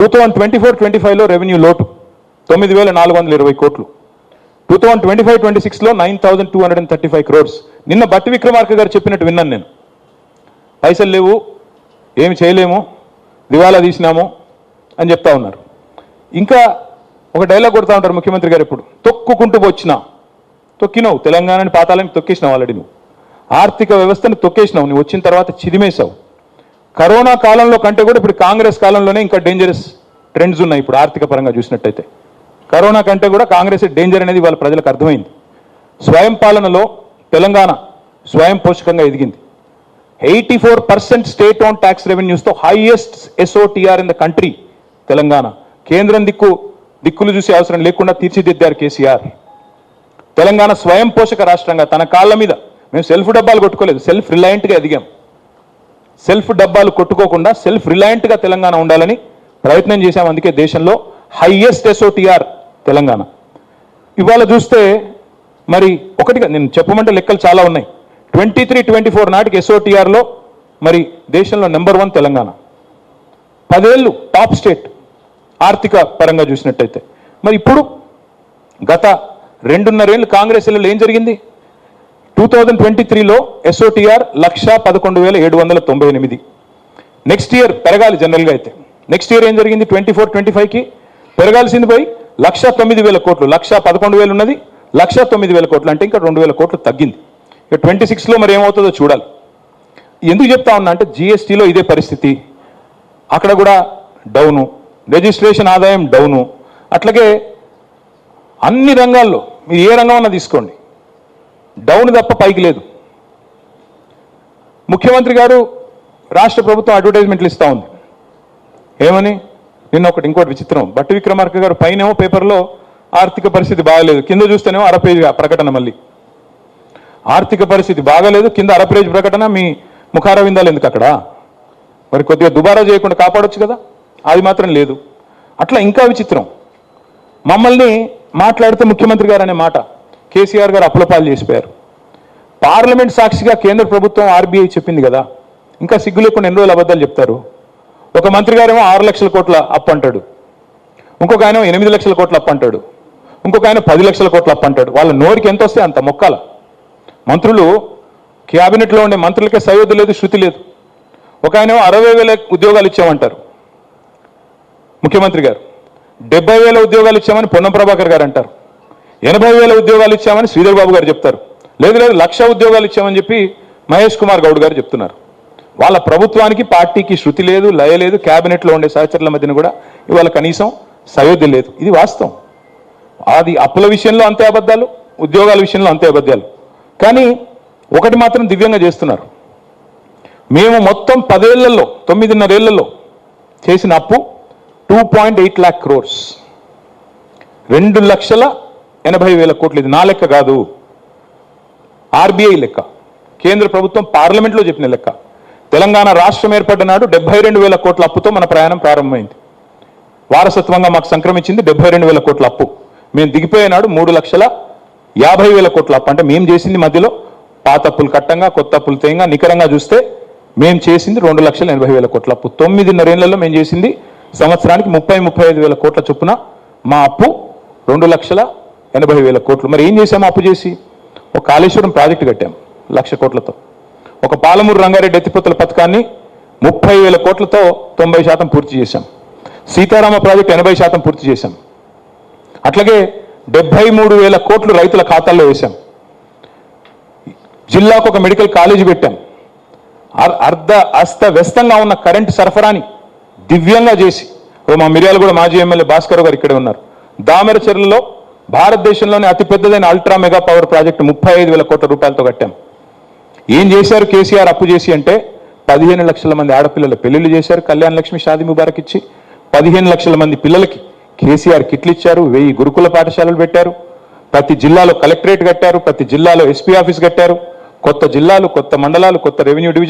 2024-25లో revenue లోటు 9420 కోట్లు, 2025-26లో 9235 crores. నిన్న బట్టి విక్రమార్క గారు చెప్పినట్టు విన్నాను నేను. పైసలు లేవు, ఏమి చేయలేము, దివాలా తీసినాము అని చెప్తా ఉన్నారు. ఇంకా ఒక డైలాగ్ కొడతా ఉంటారు ముఖ్యమంత్రి గారు ఎప్పుడు, తొక్కుకుంటూ వచ్చినా. తొక్కినావు, తెలంగాణని పాతాలని తొక్కేసినావు, ఆల్రెడీ నువ్వు ఆర్థిక వ్యవస్థను తొక్కేసినావు. నువ్వు వచ్చిన తర్వాత చిదిమేశావు. కరోనా కాలంలో కంటే కూడా ఇప్పుడు కాంగ్రెస్ కాలంలోనే ఇంకా డేంజరస్ ట్రెండ్స్ ఉన్నాయి. ఇప్పుడు ఆర్థిక పరంగా చూసినట్టయితే కరోనా కంటే కూడా కాంగ్రెస్ డేంజర్ అనేది వాళ్ళ ప్రజలకు అర్థమైంది. స్వయం పాలనలో తెలంగాణ స్వయం పోషకంగా ఎదిగింది. 84% స్టేట్ ఓన్ ట్యాక్స్ రెవెన్యూస్తో highest SOTR in the country Telangana. కేంద్రం దిక్కులు చూసే అవసరం లేకుండా తీర్చిదిద్దారు కేసీఆర్. తెలంగాణ స్వయం పోషక రాష్ట్రంగా తన కాళ్ళ మీద, మేము సెల్ఫ్ డబ్బాలు కొట్టుకోలేదు, సెల్ఫ్ రిలయంట్గా ఎదిగాం. సెల్ఫ్ డబ్బాలు కొట్టుకోకుండా సెల్ఫ్ రిలయంట్గా తెలంగాణ ఉండాలని ప్రయత్నం చేశాం. అందుకే దేశంలో హైయెస్ట్ ఎస్ఓటిఆర్ తెలంగాణ. ఇవాళ చూస్తే మరి ఒకటిగా నేను చెప్పమంటే లెక్కలు చాలా ఉన్నాయి. 23-24 నాటికి ఎస్ఓటిఆర్లో మరి దేశంలో నెంబర్ 1 తెలంగాణ. 10 ఏళ్ళు టాప్ స్టేట్ ఆర్థిక పరంగా చూసినట్టయితే. మరి ఇప్పుడు గత 2.5 ఏళ్ళు కాంగ్రెస్ ఏళ్ళలో ఏం జరిగింది? 2023లో ఎస్ఓటిఆర్ 1,11,798. నెక్స్ట్ ఇయర్ పెరగాలి జనరల్గా అయితే. నెక్స్ట్ ఇయర్ ఏం జరిగింది? 24-25కి పెరగాల్సింది పోయి 1,09,000 కోట్లు. 1,11,000 ఉన్నది, 1,09,000 కోట్లు అంటే ఇంకా 2,000 కోట్లు తగ్గింది. ఇక 26లో మరి ఏమవుతుందో చూడాలి. ఎందుకు చెప్తా ఉన్నా అంటే జిఎస్టీలో ఇదే పరిస్థితి. అక్కడ కూడా డౌను, రిజిస్ట్రేషన్ ఆదాయం డౌను. అట్లాగే అన్ని రంగాల్లో మీరు ఏ రంగం అన్నా తీసుకోండి, డౌన్ తప్ప పైకి లేదు. ముఖ్యమంత్రి గారు రాష్ట్ర ప్రభుత్వం అడ్వర్టైజ్మెంట్లు ఇస్తూ ఉంది. ఏమని? నిన్న ఇంకోటి విచిత్రం, బట్టి విక్రమార్క గారు పైనేమో పేపర్లో ఆర్థిక పరిస్థితి బాగలేదు, కింద చూస్తేనేమో అరపేజ్ ప్రకటన. మళ్ళీ ఆర్థిక పరిస్థితి బాగలేదు, కింద అరపేజ్ ప్రకటన. మీ ముఖారవిందాలు ఎందుకు అక్కడ? మరి కొద్దిగా దుబారా చేయకుండా కాపాడొచ్చు కదా, అది మాత్రం లేదు. అట్లా ఇంకా విచిత్రం, మమ్మల్ని మాట్లాడితే ముఖ్యమంత్రి గారు అనే మాట కేసీఆర్ గారు అప్పులపాలు చేసిపోయారు. పార్లమెంట్ సాక్షిగా కేంద్ర ప్రభుత్వం ఆర్బీఐ చెప్పింది కదా, ఇంకా సిగ్గు లేకుండా ఎన్ని రోజులు అబద్ధాలు చెప్తారు? ఒక మంత్రి గారేమో 6 లక్షల కోట్ల అప్పు అంటాడు, ఇంకొక ఆయన 8 లక్షల కోట్ల అప్పు అంటాడు, ఇంకొక ఆయన 10 లక్షల కోట్ల అప్పు అంటాడు. వాళ్ళ నోరికి ఎంత వస్తే అంత మొక్కాల. మంత్రులు, క్యాబినెట్లో ఉండే మంత్రులకే సయోధ్య లేదు, శృతి లేదు. ఒక ఆయన 60,000 ఉద్యోగాలు ఇచ్చామంటారు ముఖ్యమంత్రి గారు, 70,000 ఉద్యోగాలు ఇచ్చామని పొన్నం ప్రభాకర్ గారు అంటారు, 80,000 ఉద్యోగాలు ఇచ్చామని శ్రీధర్ బాబు గారు చెప్తారు, లేదు 1,00,000 ఉద్యోగాలు ఇచ్చామని చెప్పి మహేష్ కుమార్ గౌడ్ గారు చెప్తున్నారు. వాళ్ళ ప్రభుత్వానికి పార్టీకి శృతి లేదు, లయ లేదు. క్యాబినెట్లో ఉండే సహచరుల మధ్యన కూడా ఇవాళ కనీసం సయోధ్య లేదు. ఇది వాస్తవం. అది అప్పుల విషయంలో అంతే అబద్ధాలు, ఉద్యోగాల విషయంలో అంతే అబద్ధాలు. కానీ ఒకటి మాత్రం దివ్యంగా చేస్తున్నారు. మేము మొత్తం 10 ఏళ్లలో 9.5 ఏళ్లలో చేసిన అప్పు 2.8 lakh crores, 2,80,000 కోట్లు. ఇది నా లెక్క కాదు, ఆర్బీఐ లెక్క, కేంద్ర ప్రభుత్వం పార్లమెంట్లో చెప్పిన లెక్క. తెలంగాణ రాష్ట్రం ఏర్పడ్డ నాడు 72,000 కోట్ల అప్పుతో మన ప్రయాణం ప్రారంభమైంది. వారసత్వంగా మాకు సంక్రమించింది 72,000 కోట్ల అప్పు. మేము దిగిపోయేనాడు 3,50,000 కోట్ల అప్పు. అంటే మేము చేసింది మధ్యలో పాత అప్పులు కట్టంగా, కొత్త అప్పులు తేంగా, నికరంగా చూస్తే మేము చేసింది 2,80,000 కోట్ల అప్పు. 9.5 ఏళ్లలో మేము చేసింది సంవత్సరానికి 30-35 కోట్ల చొప్పున. మా అప్పు 2,80,000 కోట్లు. మరి ఏం చేసాము అప్పు చేసి? ఒక కాళేశ్వరం ప్రాజెక్టు కట్టాం 1,00,000 కోట్లతో. ఒక పాలమూరు రంగారెడ్డి ఎత్తిపోతల పథకాన్ని 30,000 కోట్లతో 90% పూర్తి చేశాం. సీతారామ ప్రాజెక్టు 80% పూర్తి చేశాం. అట్లాగే 73,000 కోట్లు రైతుల ఖాతాల్లో వేశాం. జిల్లాకు ఒక మెడికల్ కాలేజీ పెట్టాం. అస్తవ్యస్తంగా ఉన్న కరెంటు సరఫరాని దివ్యంగా చేసి, మా మిర్యాలగూడ మాజీ ఎమ్మెల్యే భాస్కర్ గారు ఇక్కడే ఉన్నారు, దామెరచెర్లలో భారతదేశంలోనే అతిపెద్దదైన అల్ట్రా మెగా పవర్ ప్రాజెక్టు 35,000 కోట్ల రూపాయలతో కట్టాం. ఏం చేశారు కేసీఆర్ అప్పు చేసి అంటే 15 లక్షల మంది ఆడపిల్లల పెళ్లిళ్ళు చేశారు, కళ్యాణ లక్ష్మి షాదీ ముబారక్ ఇచ్చి. 15 లక్షల మంది పిల్లలకి కేసీఆర్ కిట్లు ఇచ్చారు, 1000 గురుకుల పాఠశాలలు పెట్టారు, ప్రతి జిల్లాలో కలెక్టరేట్ కట్టారు, ప్రతి జిల్లాలో ఎస్పీ ఆఫీస్ కట్టారు, కొత్త జిల్లాలు, కొత్త మండలాలు, కొత్త రెవెన్యూ డివిజన్